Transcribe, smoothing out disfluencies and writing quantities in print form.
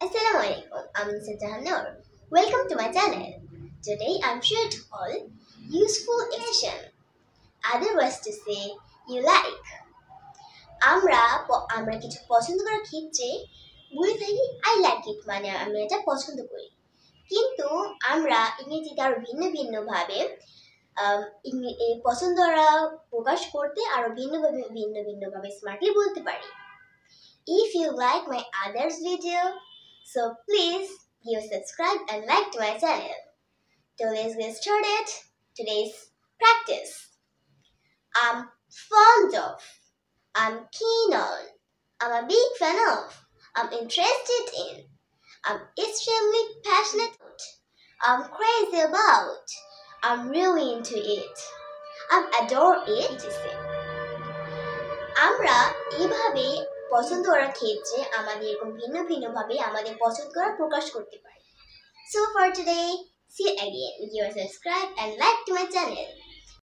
Assalamualaikum, I'm Mr. Jahanur. Welcome to my channel. Today I'm sure to all useful expression. Otherwise to say you like. আমরা কিছু পছন্দ করার ক্ষেত্রে বলে থাকি I like it মানে আমি এটা পছন্দ করি। কিন্তু আমরা ইংরেজিতে আরো ভিন্ন ভিন্ন ভাবে এই পছন্দরা প্রকাশ করতে আরো ভিন্ন ভিন্ন ভাবে স্মার্টলি বলতে পারি। If you like my others video, so please give subscribe and like to my channel. So let's get started. Today's practice. I'm fond of. I'm keen on. I'm a big fan of. I'm interested in. I'm extremely passionate about. I'm crazy about. I'm really into it. I adore it. আমরা এভাবে পছন্দ করার ক্ষেত্রে আমাদের এরকম ভিন্ন ভিন্ন ভাবে আমাদের পছন্দ করা প্রকাশ করতে পারি। So for today, see you again. Give a subscribe and like to my channel.